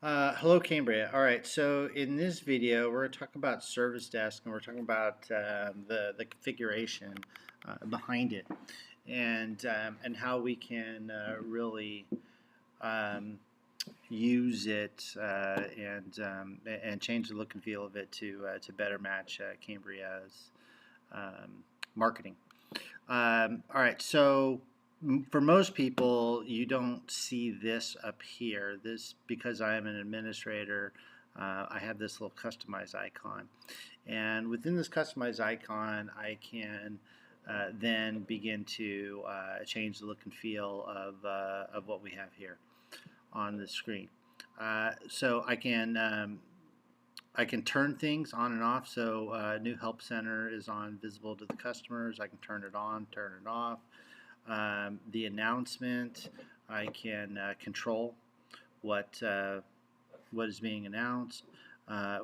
Hello, Cambria. All right, so in this video, we're going to talk about Service Desk, and we're talking about the configuration behind it, and how we can really um, use it and change the look and feel of it to better match Cambria's um, marketing. All right, so for most people, you don't see this up here. This, because I am an administrator, I have this little customized icon. And within this customized icon, I can then begin to change the look and feel of what we have here on the screen. So I can turn things on and off. So New Help Center is on, visible to the customers. I can turn it on, turn it off. The announcement, I can control what what is being announced.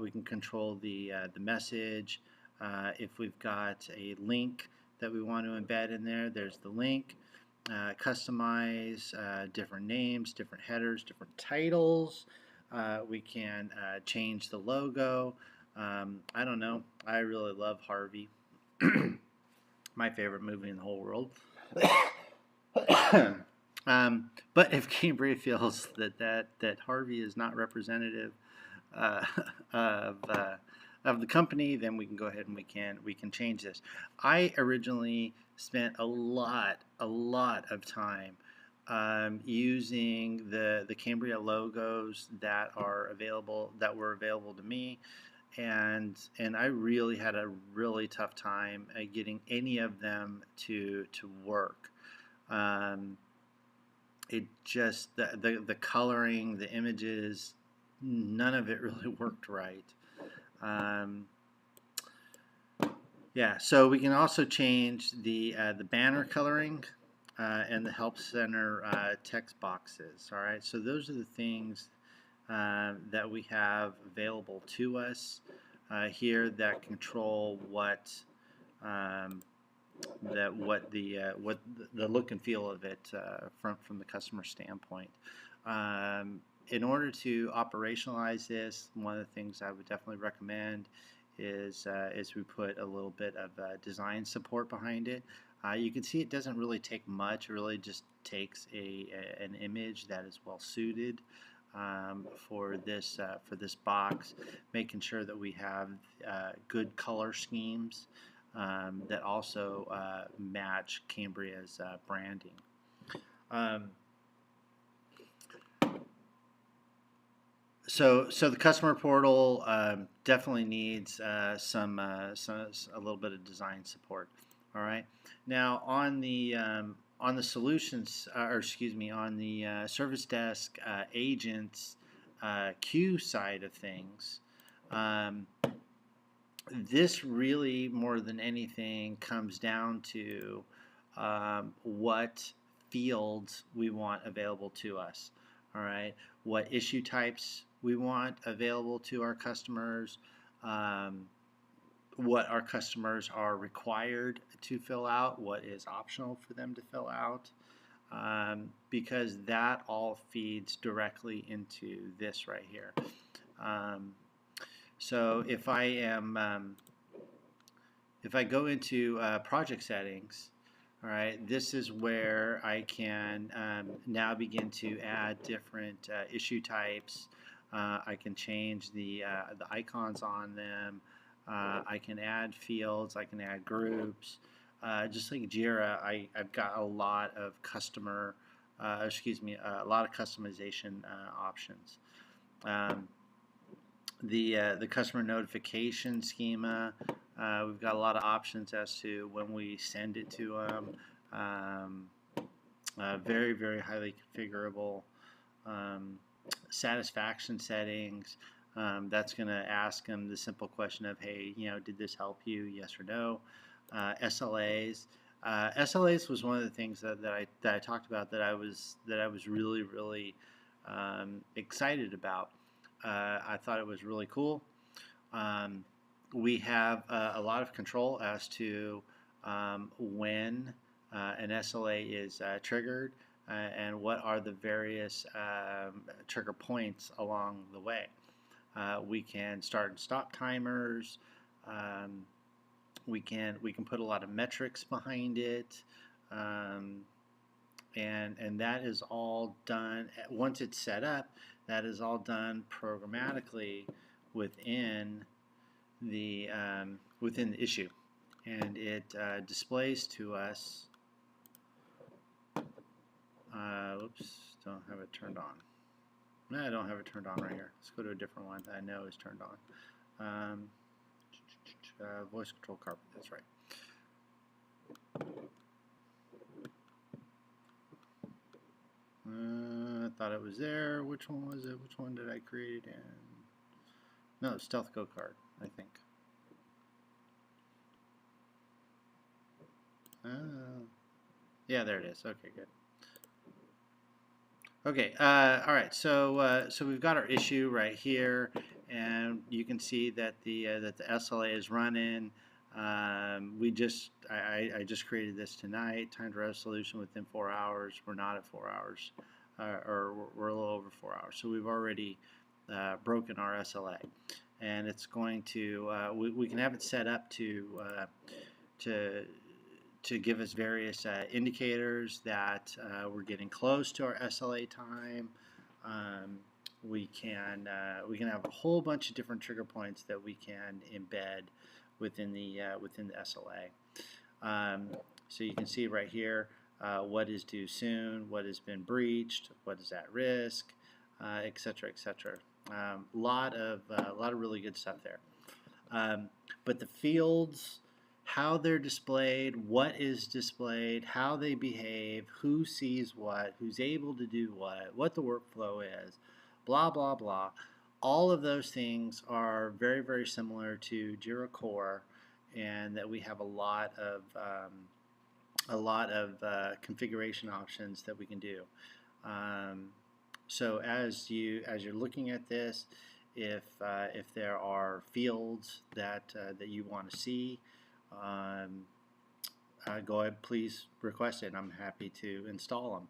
We can control the message. If we've got a link that we want to embed in there, there's the link. Customize different names, different headers, different titles. We can change the logo. I don't know. I really love Harvey. My favorite movie in the whole world. But if Cambria feels that Harvey is not representative uh, of of the company, then we can go ahead and we can change this. I originally spent a lot of time using the Cambria logos that were available to me, and I really had a really tough time getting any of them to work. Um, it just the coloring, the images, none of it really worked right. Um, yeah, so we can also change the banner coloring and the Help Center text boxes. All right, so those are the things that we have available to us here that control um, what the look and feel of it from the customer standpoint. In order to operationalize this, one of the things I would definitely recommend is we put a little bit of design support behind it. You can see it doesn't really take much. It really just takes an image that is well suited for this box, making sure that we have good color schemes that also match Cambria's branding. Um, so the customer portal definitely needs a little bit of design support. All right. Now on the solutions, or excuse me, on the service desk agents queue side of things. Um, this really, more than anything, comes down to what fields we want available to us. All right, what issue types we want available to our customers, um, what our customers are required to fill out, what is optional for them to fill out, because that all feeds directly into this right here. Um, so if I go into project settings, all right, this is where I can now begin to add different issue types. I can change the icons on them. I can add fields. I can add groups. Just like Jira, I've got a lot of a lot of customization options. Um, the customer notification schema. We've got a lot of options as to when we send it to them. Um, very highly configurable. Um, Satisfaction settings. That's going to ask them the simple question of, hey, did this help you? Yes or no. SLAs. SLAs was one of the things that I talked about that I was really excited about. I thought it was really cool. Um, we have a lot of control as to when an SLA is triggered. and what are the various trigger points along the way. We can start and stop timers. Um, we can put a lot of metrics behind it, um, and that is all done once it's set up. That is all done programmatically within the issue, and it displays to us. Oops, don't have it turned on. No, I don't have it turned on right here. Let's go to a different one that I know is turned on. Voice control carpet, that's right. I thought it was there. Which one was it? Which one did I create in? No, Stealth Go card, I think. Yeah, there it is. Okay, good. Okay, all right. So we've got our issue right here, and you can see that the SLA is running. I just created this tonight. Time to resolution within 4 hours. We're not at 4 hours, or we're a little over 4 hours. So we've already broken our SLA, and it's going to we can have it set up to give us various indicators that we're getting close to our SLA time. We can have a whole bunch of different trigger points that we can embed within the SLA. So you can see right here what is due soon, what has been breached, what is at risk, etc., etc. Lot of really good stuff there. But the fields, how they're displayed, what is displayed, how they behave, who sees what, who's able to do what the workflow is, blah, blah, blah. All of those things are very, very similar to Jira Core, and that we have a lot of configuration options that we can do. So as you're looking at this, if there are fields that you want to see, go ahead, please request it. I'm happy to install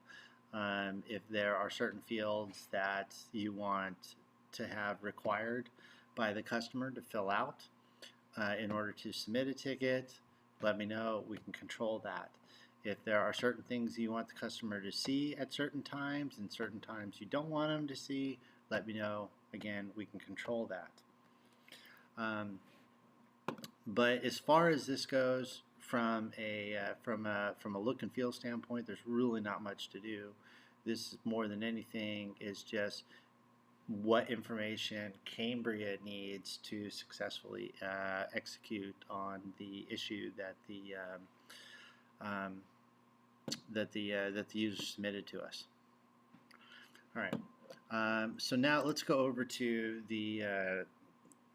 them. If there are certain fields that you want to have required by the customer to fill out in order to submit a ticket, let me know. We can control that. If there are certain things you want the customer to see at certain times and certain times you don't want them to see, let me know. Again, we can control that. But as far as this goes, from a look and feel standpoint, there's really not much to do. This, more than anything, is just what information Cambria needs to successfully execute on the issue that the user submitted to us. All right. So now let's go over to the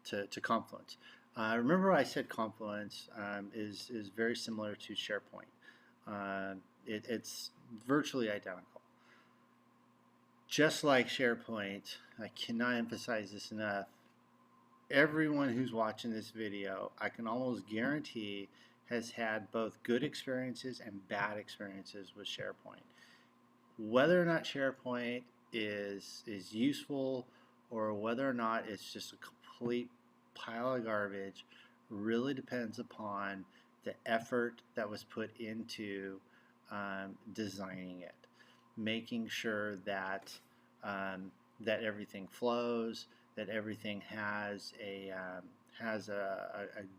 to Confluence. Remember, I said Confluence is very similar to SharePoint. It's virtually identical. Just like SharePoint, I cannot emphasize this enough. Everyone who's watching this video, I can almost guarantee, has had both good experiences and bad experiences with SharePoint. Whether or not SharePoint is useful, or whether or not it's just a complete pile of garbage, really depends upon the effort that was put into designing it, making sure that that everything flows, that everything has a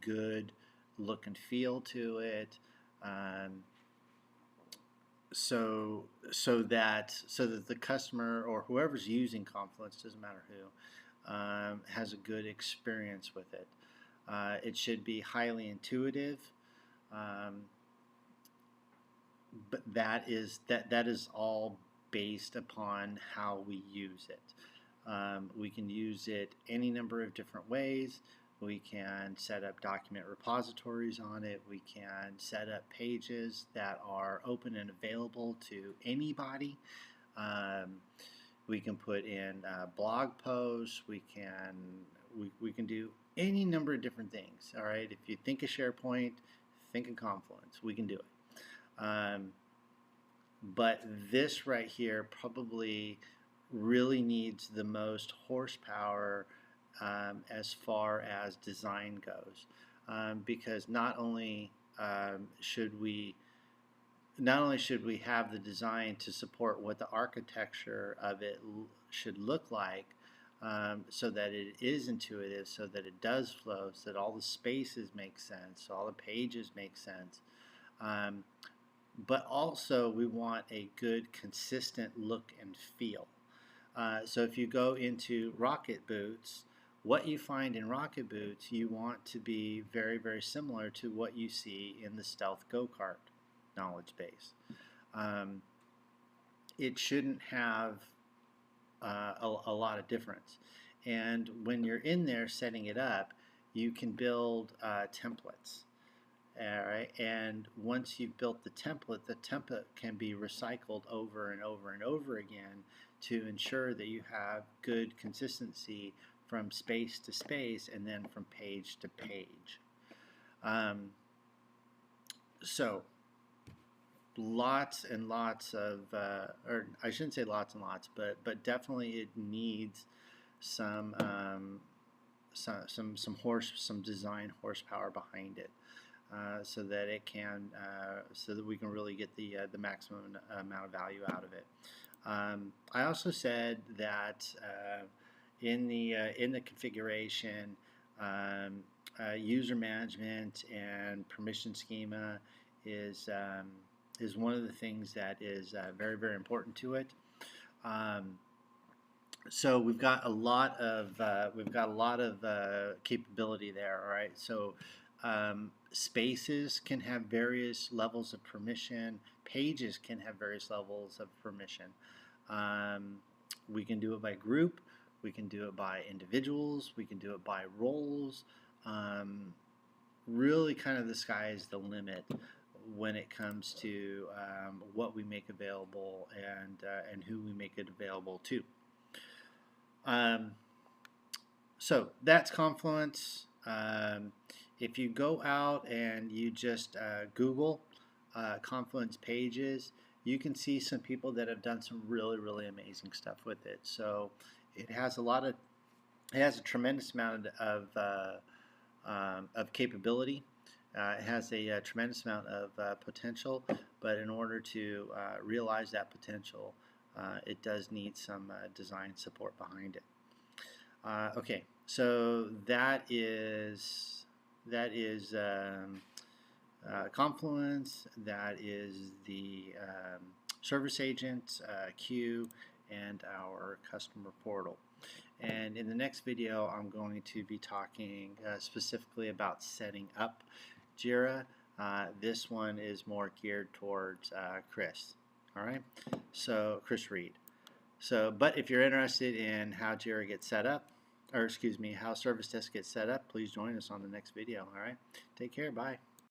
good look and feel to it, so that the customer or whoever's using Confluence, doesn't matter who, has a good experience with it. It should be highly intuitive, but that is all based upon how we use it. We can use it any number of different ways. We can set up document repositories on it. We can set up pages that are open and available to anybody. We can put in blog posts. We can do any number of different things. All right. If you think of SharePoint, think of Confluence. We can do it. but this right here probably really needs the most horsepower as far as design goes, because not only should we have the design to support what the architecture of it should look like, so that it is intuitive, so that it does flow, so that all the spaces make sense, so all the pages make sense. Um, but also we want a good consistent look and feel. So if you go into Rocket Boots, what you find in Rocket Boots, you want to be very, very similar to what you see in the Stealth Go-Kart knowledge base. Um, it shouldn't have a lot of difference. And when you're in there setting it up, you can build templates. All right, and once you've built the template can be recycled over and over and over again to ensure that you have good consistency from space to space and then from page to page. So lots and lots of, or I shouldn't say lots and lots, but definitely it needs some some design horsepower behind it. So that it can, so that we can really get the maximum amount of value out of it. I also said that in the configuration, user management and permission schema is one of the things that is very, very important to it. So we've got a lot of capability there. All right, so spaces can have various levels of permission. Pages can have various levels of permission. We can do it by group. We can do it by individuals. We can do it by roles. Really, kind of the sky is the limit when it comes to what we make available and who we make it available to. So that's Confluence. If you go out and you just Google Confluence pages, you can see some people that have done some really, really amazing stuff with it. So it has a tremendous amount of capability. It has a tremendous amount of potential, but in order to realize that potential, it does need some design support behind it. Okay, so that is Confluence. That is the service agent queue and our customer portal. And in the next video, I'm going to be talking specifically about setting up Jira. This one is more geared towards Chris. All right, so Chris Reed. So, but if you're interested in how Jira gets set up, or excuse me, how Service Desk gets set up, please join us on the next video. All right, take care. Bye.